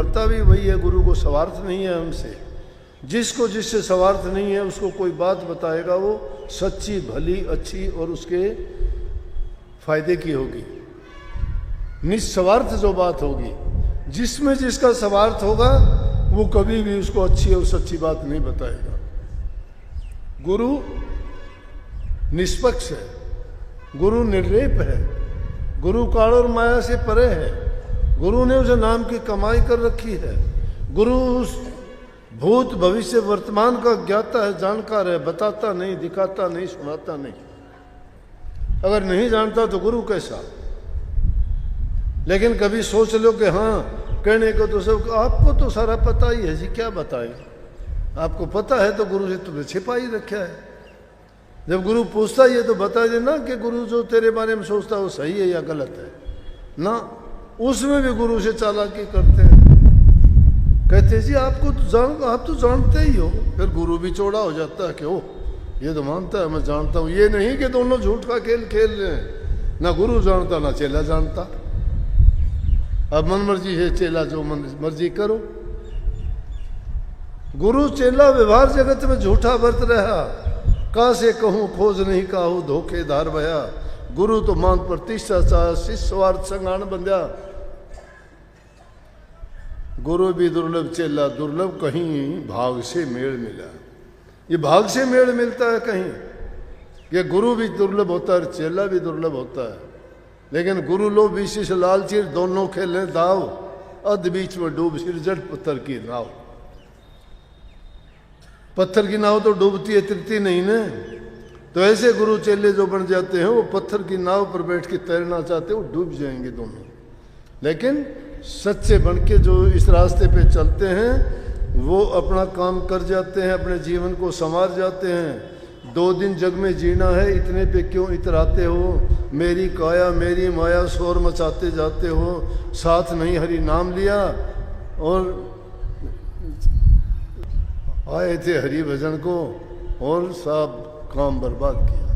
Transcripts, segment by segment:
करता भी वही है, गुरु को स्वार्थ नहीं है हमसे। जिसको जिससे स्वार्थ नहीं है उसको कोई बात बताएगा वो सच्ची भली अच्छी और उसके फायदे की होगी, निस्वार्थ जो बात होगी। जिसमें जिसका स्वार्थ होगा वो कभी भी उसको अच्छी और सच्ची बात नहीं बताएगा। गुरु निष्पक्ष है, गुरु निर्लेप है, गुरु काल और माया से परे है। गुरु ने उसे नाम की कमाई कर रखी है। गुरु उस भूत भविष्य वर्तमान का ज्ञाता है, जानकार है, बताता नहीं, दिखाता नहीं, सुनाता नहीं। अगर नहीं जानता तो गुरु कैसा। लेकिन कभी सोच लो कि हाँ कहने को तो सब, आपको तो सारा पता ही है जी, क्या बताए। आपको पता है तो गुरु से तुमने छिपा ही रखा है। जब गुरु पूछता ही है तो बता देना कि गुरु जो तेरे बारे में सोचता है वो सही है या गलत है ना। उसमें भी गुरु से चालाकी करते हैं, कहते जी आपको तो आप तो जानते ही हो। फिर गुरु भी चौड़ा हो जाता है कि ओ ये तो मानता है मैं जानता हूँ। ये नहीं कि दोनों झूठ का खेल खेल रहे हैं, ना गुरु जानता ना चेला जानता। अब मन मर्जी है, चेला जो मन मर्जी करो। गुरु चेला व्यवहार जगत में झूठा बरत रहा, का से कहूँ खोज नहीं काहू धोखेधार भया। गुरु तो मान प्रतिष्ठा चाह शिष्य स्वार्थ संगान बंध्या। गुरु भी दुर्लभ चेला दुर्लभ, कहीं भाग से मेल मिला। ये भाग से मेल मिलता है कहीं। ये गुरु भी दुर्लभ होता है, चेला भी दुर्लभ होता है। लेकिन गुरु लोग विशेष लालचीर दोनों खेले दाव, अध बीच में डूब सिर जट पत्थर की नाव। पत्थर की नाव तो डूबती है, तिरती नहीं ना। तो ऐसे गुरु चेले जो बन जाते हैं वो पत्थर की नाव पर बैठ के तैरना चाहते हैं, वो डूब जाएंगे दोनों। लेकिन सच्चे बन के जो इस रास्ते पे चलते हैं वो अपना काम कर जाते हैं, अपने जीवन को संवार जाते हैं। 2 दिन जग में जीना है, इतने पे क्यों इतराते हो। मेरी काया मेरी माया शोर मचाते जाते हो। साथ नहीं हरि नाम लिया और आए थे हरि भजन को और सब काम बर्बाद किया।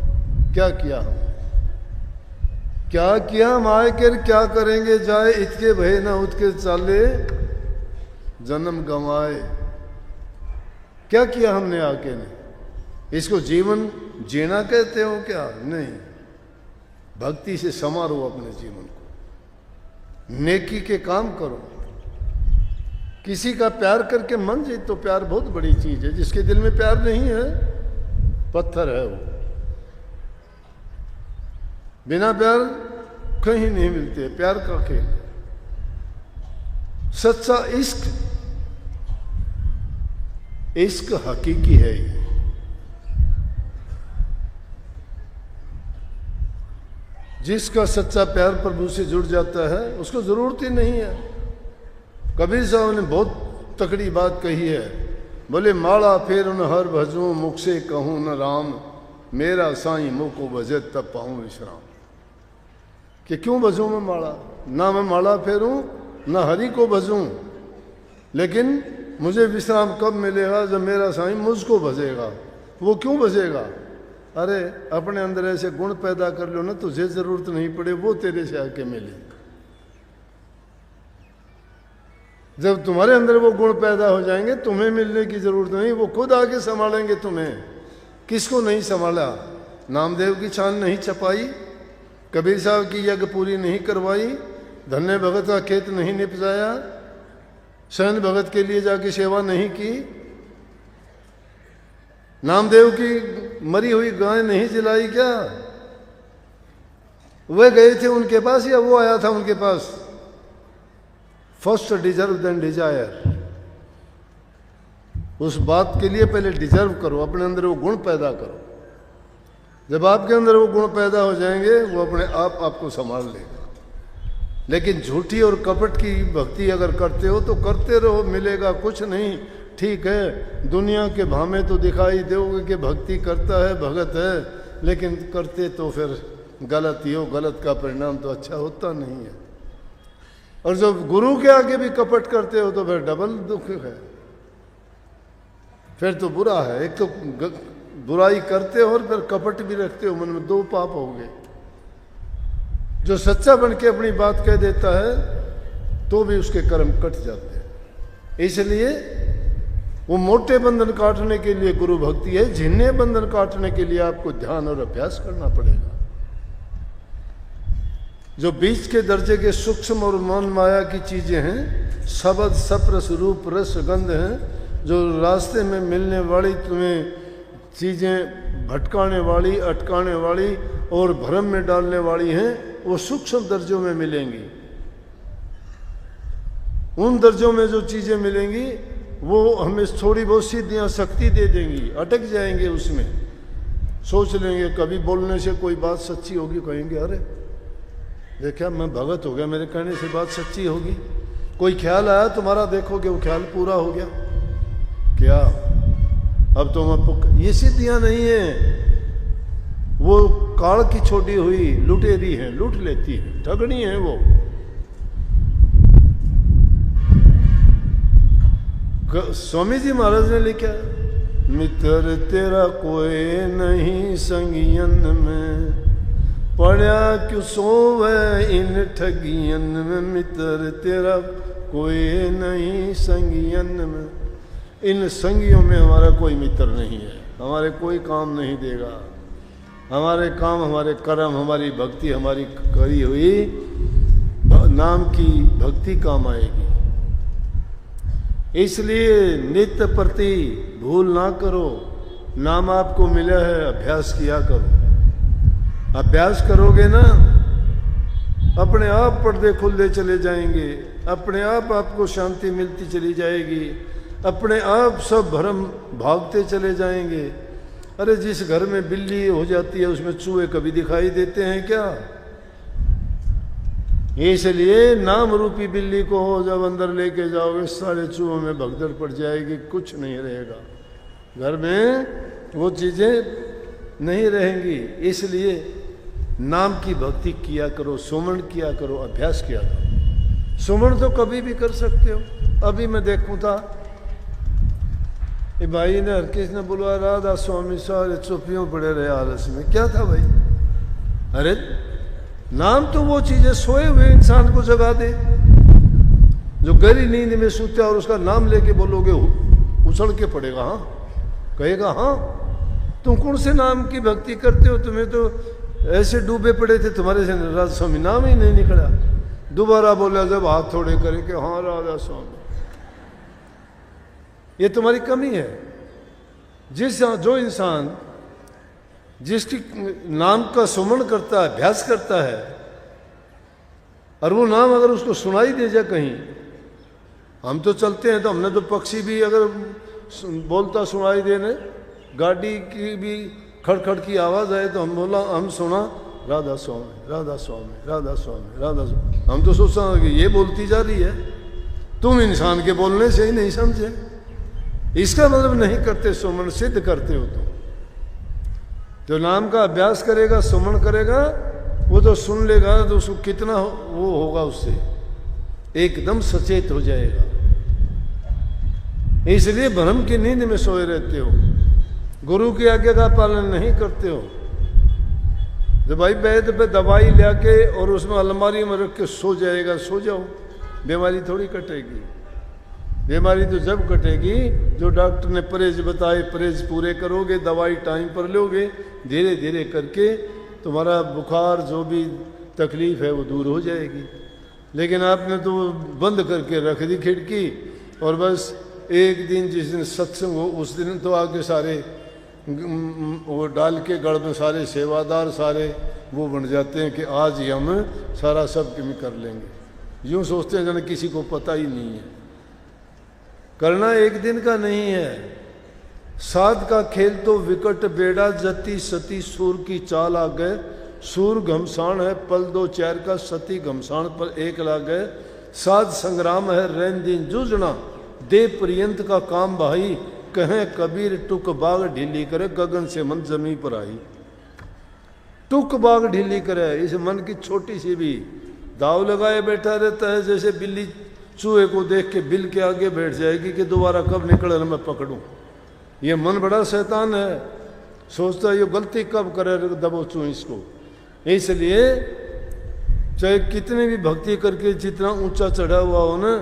क्या किया हम, क्या किया हम। आए कर क्या करेंगे जाए, इतके भय न उतके चाले जन्म गंवाए। क्या किया हमने आके ने। इसको जीवन जीना कहते हो क्या? नहीं, भक्ति से संवारो अपने जीवन को, नेकी के काम करो। किसी का प्यार करके मन जीत तो प्यार बहुत बड़ी चीज है। जिसके दिल में प्यार नहीं है पत्थर है वो। बिना प्यार कहीं नहीं मिलते, प्यार का खेल। सच्चा इश्क, इश्क हकीकी है ये। जिसका सच्चा प्यार प्रभु से जुड़ जाता है उसको जरूरत ही नहीं है। कबीर साहब ने बहुत तकड़ी बात कही है, बोले माला फेर न हर भजूं मुख से कहूं न राम, मेरा साईं मुख को भजे तब पाऊं विश्राम। कि क्यों भजूं मैं माला, ना मैं माला फेरूं ना हरि को भजूं, लेकिन मुझे विश्राम कब मिलेगा जब मेरा साईं मुझको भजेगा। वो क्यों भजेगा? अरे अपने अंदर ऐसे गुण पैदा कर लो ना, तुझे जरूरत नहीं पड़े वो तेरे से आके मिले। जब तुम्हारे अंदर वो गुण पैदा हो जाएंगे तुम्हें मिलने की जरूरत नहीं, वो खुद आके संभालेंगे तुम्हें। किसको नहीं संभाला? नामदेव की छान नहीं छपाई, कबीर साहब की यज्ञ पूरी नहीं करवाई, धन्य भगत का खेत नहीं निपजाया, सैन भगत के लिए जाके सेवा नहीं की, नामदेव की मरी हुई गाय नहीं जलाई क्या? वे गए थे उनके पास या वो आया था उनके पास? First deserve then desire. उस बात के लिए पहले डिजर्व करो, अपने अंदर वो गुण पैदा करो। जब आपके अंदर वो गुण पैदा हो जाएंगे वो अपने आप आपको संभाल लेगा। लेकिन झूठी और कपट की भक्ति अगर करते हो तो करते रहो, मिलेगा कुछ नहीं। ठीक है, दुनिया के भामे तो दिखाई दोगे कि भक्ति करता है, भगत है, लेकिन करते तो फिर गलत ही हो। गलत का परिणाम तो अच्छा होता नहीं है। और जब गुरु के आगे भी कपट करते हो तो फिर डबल दुख है, फिर तो बुरा है। एक तो बुराई करते हो और फिर कपट भी रखते हो मन में, 2 पाप हो गए। जो सच्चा बन के अपनी बात कह देता है तो भी उसके कर्म कट जाते हैं। इसलिए वो मोटे बंधन काटने के लिए गुरु भक्ति है, झिन्ने बंधन काटने के लिए आपको ध्यान और अभ्यास करना पड़ेगा। जो बीच के दर्जे के सूक्ष्म और मन माया की चीजें हैं, शब्द सप्रस रूप रस गंध हैं, जो रास्ते में मिलने वाली तुम्हें चीजें भटकाने वाली, अटकाने वाली और भ्रम में डालने वाली हैं, वो सूक्ष्म दर्जों में मिलेंगी। उन दर्जों में जो चीजें मिलेंगी वो हमें थोड़ी बहुत सिद्धियां शक्ति दे देंगी, अटक जाएंगे उसमें, सोच लेंगे कभी बोलने से कोई बात सच्ची होगी, कहेंगे अरे देखा मैं भगत हो गया, मेरे कहने से बात सच्ची होगी। कोई ख्याल आया तुम्हारा, देखोगे वो ख्याल पूरा हो गया, क्या अब तो मैं ये सिद्धियां नहीं है, वो काल की छोटी हुई लुटेरी है, लूट लेती है, ठगनी है वो। स्वामी जी महाराज ने लिखा, मित्र तेरा कोई नहीं संगियन में, पढ़या क्यों सोवे इन ठगियन में, मित्र तेरा कोई नहीं संगियन में। इन संगियों में हमारा कोई मित्र नहीं है, हमारे कोई काम नहीं देगा। हमारे काम, हमारे कर्म, हमारी भक्ति, हमारी करी हुई नाम की भक्ति काम आएगी। इसलिए नित्य प्रति भूल ना करो, नाम आपको मिला है, अभ्यास किया करो। अभ्यास करोगे ना, अपने आप पर्दे खुलते चले जाएंगे, अपने आप आपको शांति मिलती चली जाएगी, अपने आप सब भ्रम भागते चले जाएंगे। अरे जिस घर में बिल्ली हो जाती है उसमें चूहे कभी दिखाई देते हैं क्या? इसलिए नाम रूपी बिल्ली को जब अंदर लेके जाओगे सारे चूहों में भगदड़ पड़ जाएगी, कुछ नहीं रहेगा घर में, वो चीजें नहीं रहेंगी। इसलिए नाम की भक्ति किया करो, सुमरण किया करो, अभ्यास किया करो। सुमरण तो कभी भी कर सकते हो। अभी मैं देखूं था, ये भाई ने हर किसी ने बुलवाया, राधा स्वामी सारे चुपियों पड़े रहे आलस में। क्या था भाई? अरे नाम तो वो चीज है, सोए हुए इंसान को जगा दे, जो गहरी नींद में सोता और उसका नाम लेके बोलोगे उछल के पड़ेगा, हाँ कहेगा हाँ तुम कौन से नाम की भक्ति करते हो, तुम्हें तो ऐसे डूबे पड़े थे, तुम्हारे से राधा स्वामी नाम ही नहीं निकला। दोबारा बोला जब हाथ थोड़े करे कि हाँ राधा स्वामी, ये तुम्हारी कमी है। जो इंसान जिसकी नाम का सुमरण करता है, अभ्यास करता है, और वो नाम अगर उसको सुनाई दे जाए कहीं, हम तो चलते हैं तो हमने तो पक्षी भी अगर बोलता सुनाई देने, गाड़ी की भी खड़खड़ की आवाज आए तो हम सुना राधा स्वामी राधा स्वामी राधा स्वामी राधा स्वामी, हम तो सोचता कि ये बोलती जा रही है, तुम इंसान के बोलने से ही नहीं समझे। इसका मतलब नहीं करते सुमरण, सिद्ध करते हो। तो जो नाम का अभ्यास करेगा, सुमरण करेगा, वो तो सुन लेगा तो उसको कितना वो होगा, उससे एकदम सचेत हो जाएगा। इसलिए भ्रम की नींद में सोए रहते हो, गुरु की आज्ञा का पालन नहीं करते हो। जब भाई वैद्य पे दवाई लाके और उसमें अलमारी में रख के सो जाएगा, सो जाओ, बीमारी थोड़ी कटेगी। बीमारी तो जब कटेगी जो डॉक्टर ने परहेज बताए, परहेज पूरे करोगे, दवाई टाइम पर लोगे, धीरे धीरे करके तुम्हारा बुखार जो भी तकलीफ है वो दूर हो जाएगी। लेकिन आपने तो बंद करके रख दी खिड़की, और बस एक दिन जिस दिन सत्संग हो उस दिन तो आगे सारे वो डाल के गढ़ में सारे सेवादार सारे वो बन जाते हैं कि आज ही हम सारा सब कर लेंगे। यूँ सोचते हैं जन किसी को पता ही नहीं है। करना एक दिन का नहीं है। साध का खेल तो विकट बेड़ा, जति सती सूर की चाल आ गए। सूर घमसान है पल दो चैर का, सती घमसान पर एक लाग गए। साध संग्राम है रैन दिन जूझना, दे पर्यंत का काम भाई। कहें कबीर टुक बाग ढीली करे, गगन से मन जमी पर आई। टुक बाग ढीली करे, इस मन की छोटी सी भी दाव लगाए बैठा रहता है। जैसे बिल्ली चूहे को देख के बिल के आगे बैठ जाएगी कि दोबारा कब निकले मैं पकड़ूं। ये मन बड़ा शैतान है, सोचता है ये गलती कब करे, दबोचूं इसको। इसलिए चाहे कितनी भी भक्ति करके जितना ऊंचा चढ़ा हुआ हो ना,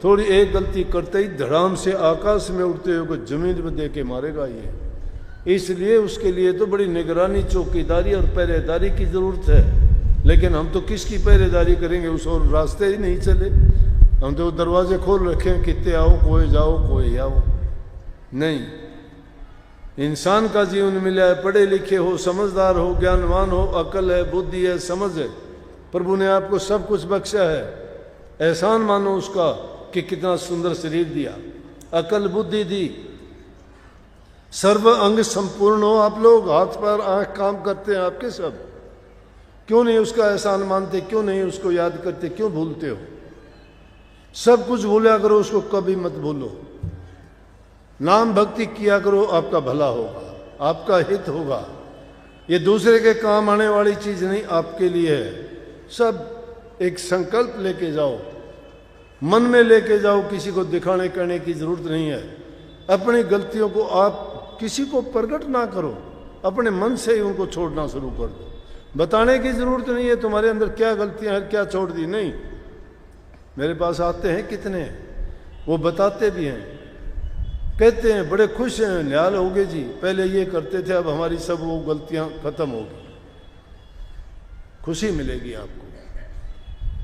थोड़ी एक गलती करते ही धड़ाम से आकाश में उड़ते हुए जमीन में दे के मारेगा ये। इसलिए उसके लिए तो बड़ी निगरानी, चौकीदारी और पहरेदारी की जरूरत है। लेकिन हम तो किसकी पहरेदारी करेंगे, उस और रास्ते ही नहीं चले। हम तो दरवाजे खोल रखे हैं, कितने आओ, कोई जाओ, कोई आओ। नहीं, इंसान का जीवन मिला है, पढ़े लिखे हो, समझदार हो, ज्ञानवान हो, अकल है, बुद्धि है, समझ है। प्रभु ने आपको सब कुछ बख्शा है। एहसान मानो उसका कि कितना सुंदर शरीर दिया, अकल बुद्धि दी, सर्व अंग संपूर्ण हो। आप लोग हाथ पैर आंख काम करते हैं आपके सब, क्यों नहीं उसका एहसान मानते, क्यों नहीं उसको याद करते, क्यों भूलते हो? सब कुछ भूला करो, उसको कभी मत भूलो। नाम भक्ति किया करो, आपका भला होगा, आपका हित होगा। ये दूसरे के काम आने वाली चीज नहीं, आपके लिए है। सब एक संकल्प लेके जाओ, मन में लेके जाओ, किसी को दिखाने करने की जरूरत नहीं है। अपनी गलतियों को आप किसी को प्रकट ना करो, अपने मन से ही उनको छोड़ना शुरू कर दो। बताने की जरूरत नहीं है तुम्हारे अंदर क्या गलतियां हैं, क्या छोड़ दी, नहीं। मेरे पास आते हैं कितने, वो बताते भी हैं, कहते हैं बड़े खुश हैं, निहाल हो गए जी, पहले ये करते थे, अब हमारी सब वो गलतियां खत्म होगी। खुशी मिलेगी आपको।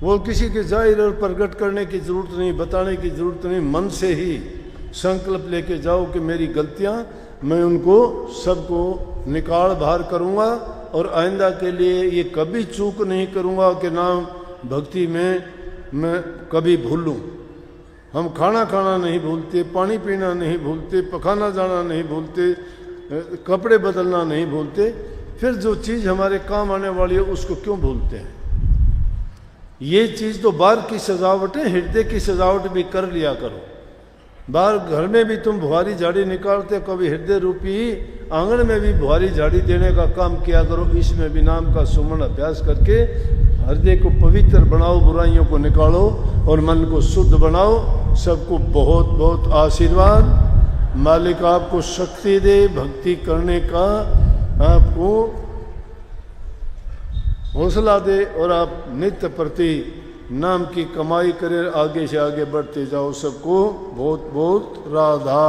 वो किसी के जाहिर और प्रकट करने की जरूरत नहीं, बताने की जरूरत नहीं। मन से ही संकल्प लेके जाओ कि मेरी गलतियां, मैं उनको सबको निकाल बाहर करूंगा और आइंदा के लिए ये कभी चूक नहीं करूंगा कि नाम भक्ति में मैं कभी भूलूं। हम खाना खाना नहीं भूलते, पानी पीना नहीं भूलते, पखाना जाना नहीं भूलते, कपड़े बदलना नहीं भूलते, फिर जो चीज़ हमारे काम आने वाली है उसको क्यों भूलते हैं? ये चीज़ तो बाहर की सजावट है, हृदय की सजावट भी कर लिया करो। बाहर घर में भी तुम बुहारी झाड़ी निकालते हो, कभी हृदय रूपी आंगन में भी बुहारी झाड़ी देने का काम किया करो। इसमें भी नाम का सुमन अभ्यास करके हृदय को पवित्र बनाओ, बुराइयों को निकालो और मन को शुद्ध बनाओ। सबको बहुत बहुत आशीर्वाद। मालिक आपको शक्ति दे, भक्ति करने का आपको हौसला दे और आप नित्य प्रति नाम की कमाई करें, आगे से आगे बढ़ते जाओ। सबको बहुत बहुत राधा।